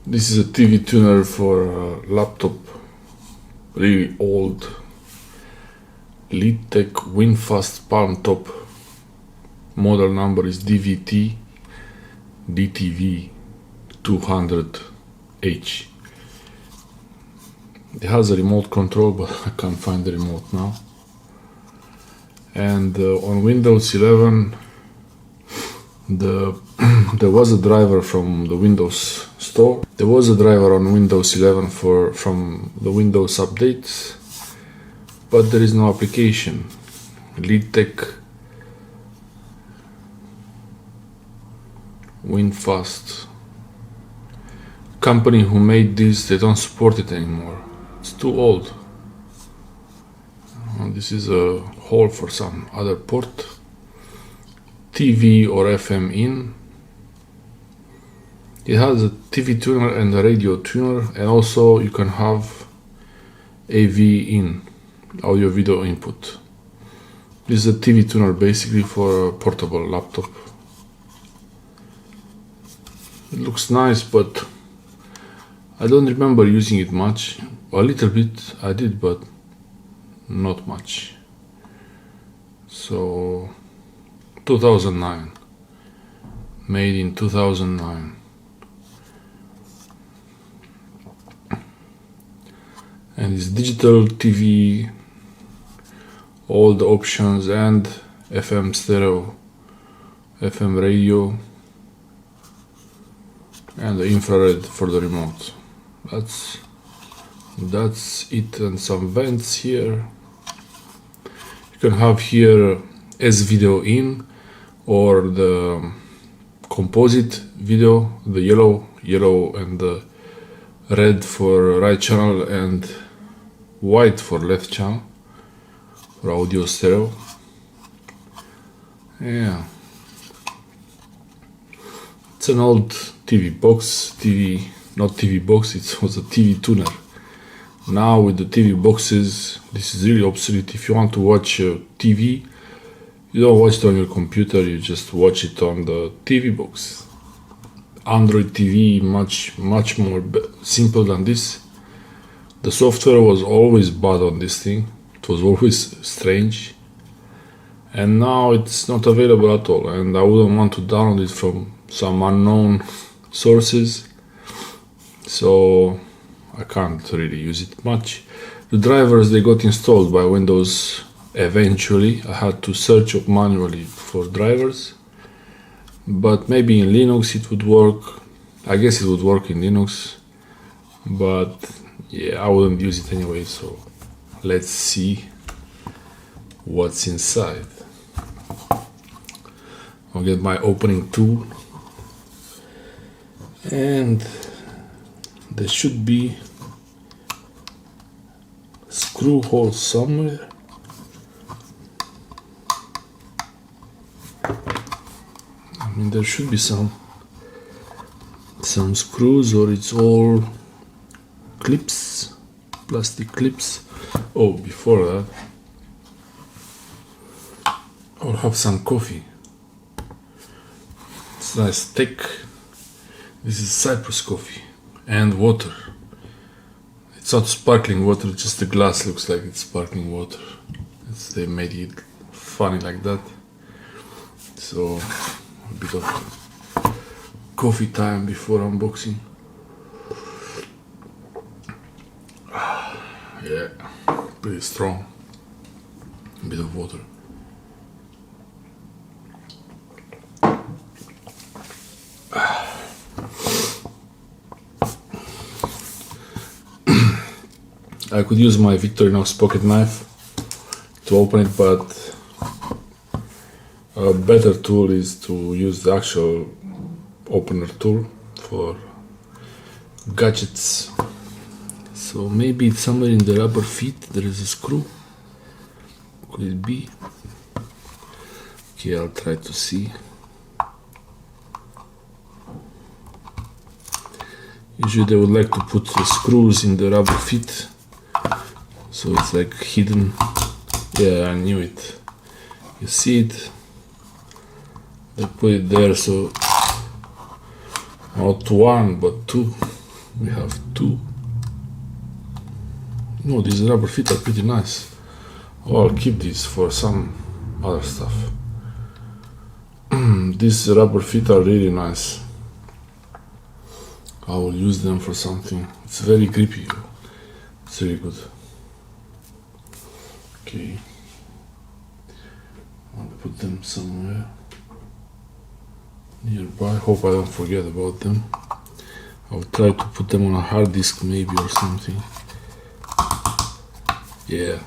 This is a TV tuner for a laptop, really old Leadtek Winfast Palmtop. Model number is dtv200h. It has a remote control, but I can't find the remote now. And on Windows 11 there was a driver from the Windows store. There was a driver on Windows 11 from the Windows updates, but there is no application. Leadtek Winfast company who made this, they don't support it anymore. It's too old. This is a hole for some other port. TV or FM in. It has a TV tuner and a radio tuner, and also you can have AV in, audio video input. This is a TV tuner basically for a portable laptop. It looks nice, but I don't remember using it much. A little bit I did, but not much. So 2009, made in 2009, and it's digital TV, all the options, and FM stereo, FM radio, and the infrared for the remote. That's it, and some vents here. You can have here S-video in, or the composite video, the yellow and the red for right channel and white for left channel for audio stereo. Yeah, it's an old TV box, not TV box, it was a TV tuner. Now with the TV boxes, this is really obsolete. If you want to watch TV, you don't watch it on your computer, you just watch it on the TV box. Android TV, much more simple than this. The software was always bad on this thing. It was always strange. And now it's not available at all, and I wouldn't want to download it from some unknown sources. So I can't really use it much. The drivers, they got installed by Windows eventually. I had to search up manually for drivers, but maybe in Linux it would work. I guess it would work in Linux, but yeah, I wouldn't use it anyway. So let's see what's inside. I'll get my opening tool, and there should be screw hole somewhere. I mean, there should be some screws, or it's all clips, plastic clips. Oh, before that, I'll have some coffee. It's nice thick. This is Cyprus coffee and water. It's not sparkling water, just the glass looks like it's sparkling water. They made it funny like that. So a bit of coffee time before unboxing. Yeah, pretty strong. A bit of water. I could use my Victorinox pocket knife to open it, but a better tool is to use the actual opener tool for gadgets. So maybe it's somewhere in the rubber feet there is a screw. Could it be? Okay, I'll try to see. Usually they would like to put the screws in the rubber feet, so it's like hidden. Yeah, I knew it. You see it? They put it there, so not one but two. We have two. No, these rubber feet are pretty nice. Oh, I'll keep these for some other stuff. These rubber feet are really nice. I will use them for something. It's very grippy. It's really good. Okay. I'll put them somewhere nearby. Hope I don't forget about them. I'll try to put them on a hard disk maybe or something. Yeah.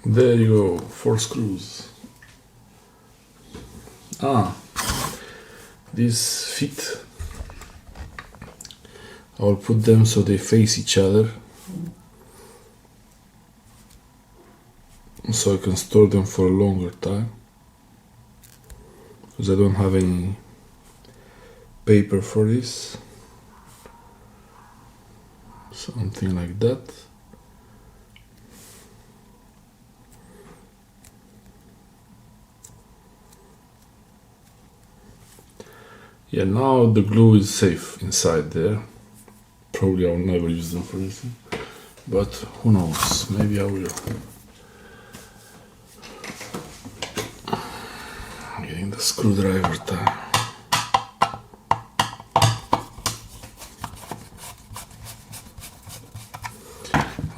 There you go, 4 screws. These feet, I'll put them so they face each other, so I can store them for a longer time, because I don't have any paper for this. Something like that. Yeah, now the glue is safe inside there. Probably I will never use them for anything, but who knows, maybe I will. I'm getting the screwdriver time.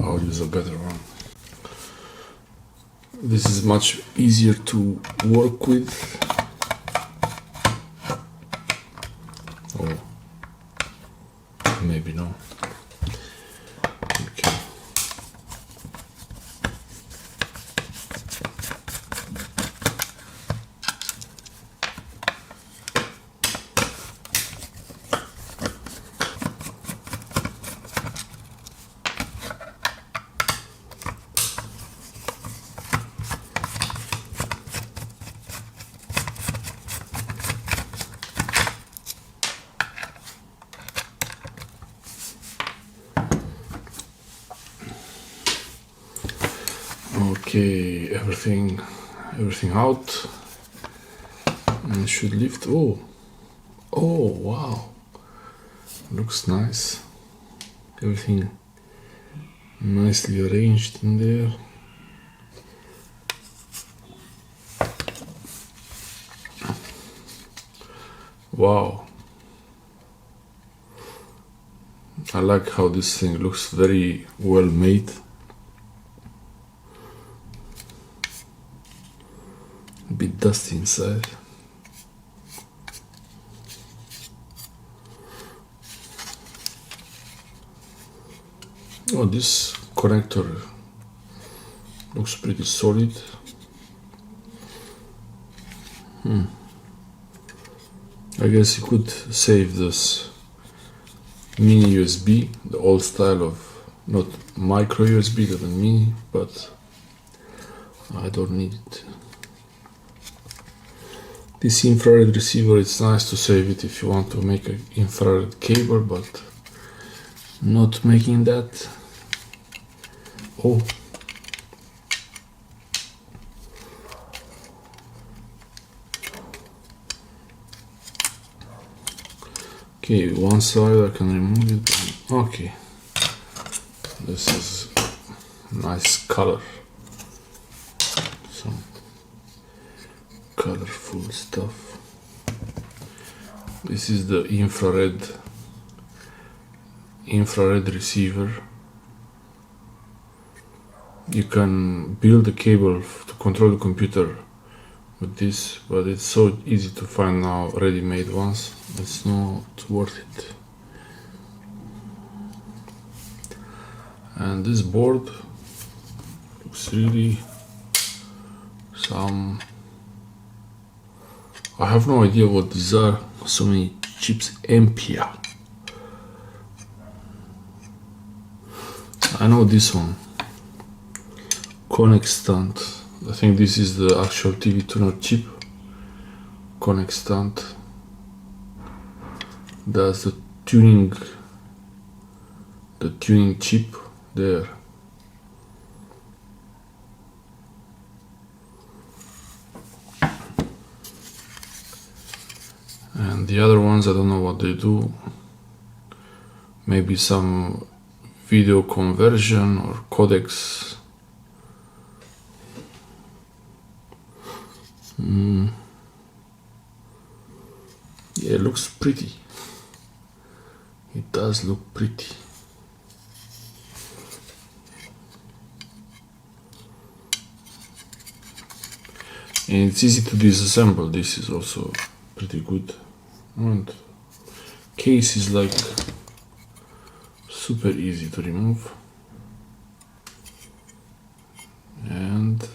I'll use a better one. This is much easier to work with. Oh, maybe no. Okay. Okay, everything out, and it should lift. Oh wow, looks nice. Everything nicely arranged in there. Wow, I like how this thing looks, very well made. A bit dusty inside. Oh, this connector looks pretty solid. I guess you could save this mini USB, the old style of, not micro USB, but mini, but I don't need it. This infrared receiver, it's nice to save it if you want to make an infrared cable, but not making that. Oh. Okay, one side I can remove it. Okay. This is nice color. Some colorful stuff. This is the infrared receiver. You can build a cable to control the computer with this, but it's so easy to find now ready-made ones. It's not worth it. And this board looks really some, I have no idea what these are. So many chips. Ampia. I know this one. Connect stand. I think this is the actual TV tuner chip. Connect stand. That's the tuning chip there. And the other ones, I don't know what they do. Maybe some video conversion or codecs. Yeah, it looks pretty. It does look pretty. And it's easy to disassemble. This is also pretty good. And case is like super easy to remove. And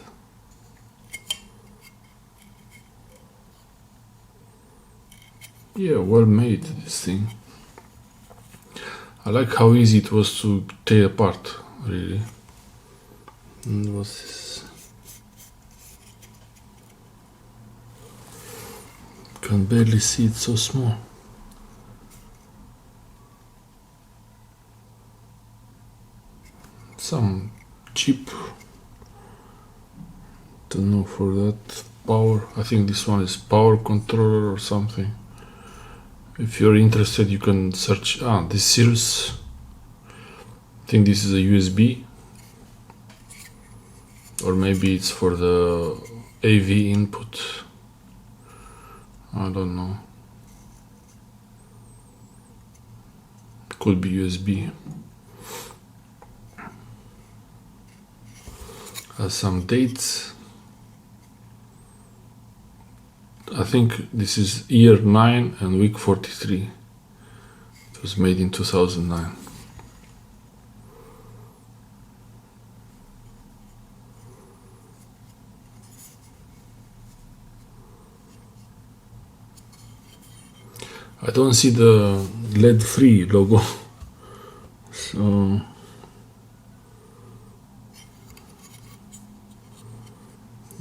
yeah, well made, this thing. I like how easy it was to tear apart, really. And what's this? Can barely see, it's so small. Some chip, don't know for that, power. I think this one is power controller or something. If you're interested, you can search. This series. I think this is a USB, or maybe it's for the AV input. I don't know. Could be USB. Has some dates. I think this is year 9 and week 43. It was made in 2009. I don't see the lead-free logo, so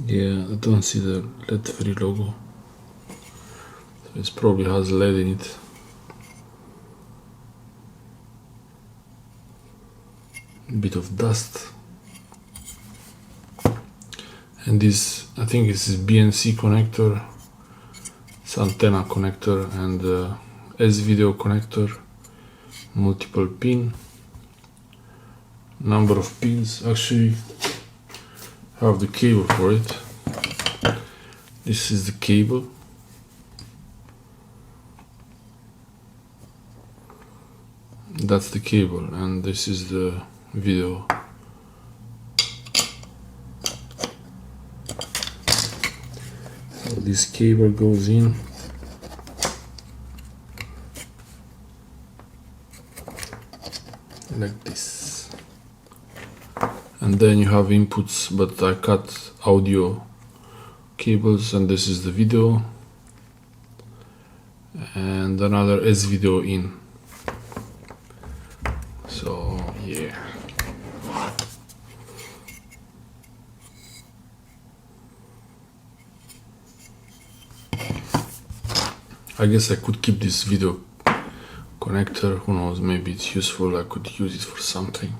yeah, I don't see the lead-free logo. So it probably has lead in it. A bit of dust. And this, I think this is BNC connector. Antenna connector and S-video connector, multiple pin, number of pins. Actually have the cable for it. This is the cable. That's the cable, and this is the video. This cable goes in like this, and then you have inputs, but I cut audio cables, and this is the video and another S-video in. So yeah, I guess I could keep this video connector, who knows, maybe it's useful, I could use it for something,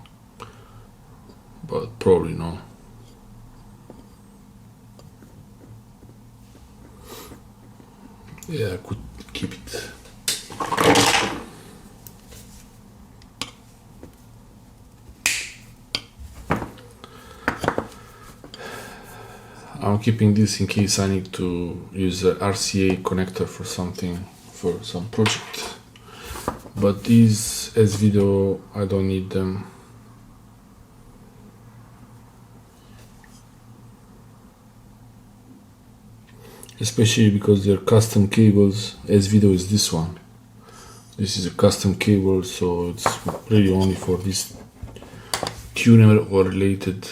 but probably no. Yeah, I could keep it. I'm keeping this in case I need to use a RCA connector for something, for some project. But these S-video, I don't need them. Especially because they're custom cables. S-video is this one. This is a custom cable, so it's really only for this tuner or related.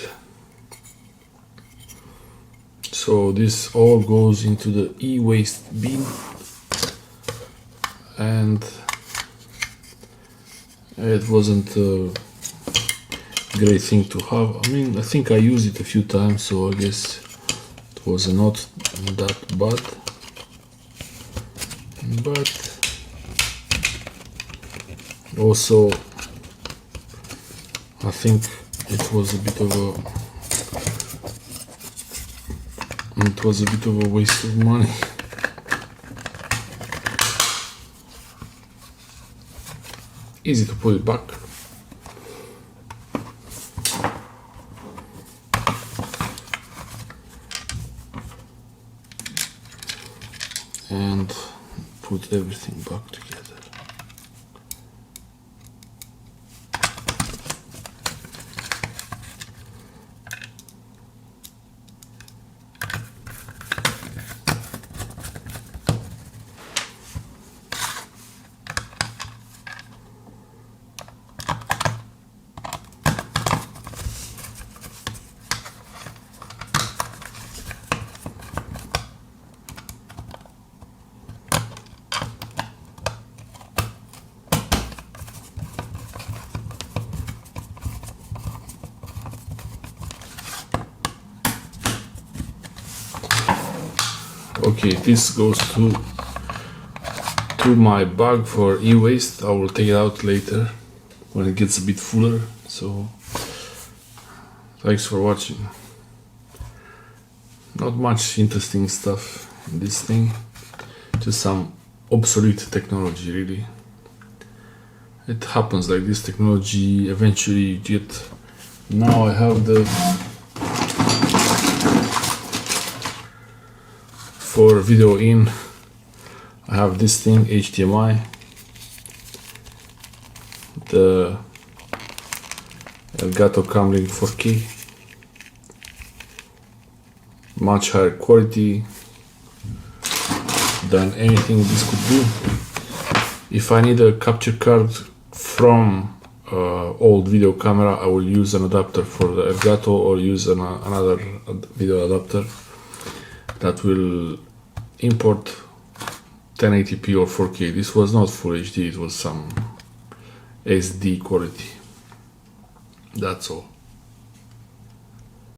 So this all goes into the e-waste bin, and it wasn't a great thing to have. I mean, I think I used it a few times, so I guess it was not that bad. But also, I think it was a bit of a waste of money. easy to put it back. And put everything back together. Okay, this goes to my bag for e-waste. I will take it out later when it gets a bit fuller. So thanks for watching. Not much interesting stuff in this thing, just some obsolete technology really. It happens like this technology, eventually you get. Now I have the for video in, I have this thing, HDMI, the Elgato Camlink 4K, much higher quality than anything this could do. If I need a capture card from old video camera, I will use an adapter for the Elgato or use another video adapter that will import 1080p or 4K. This was not full HD, it was some SD quality. That's all.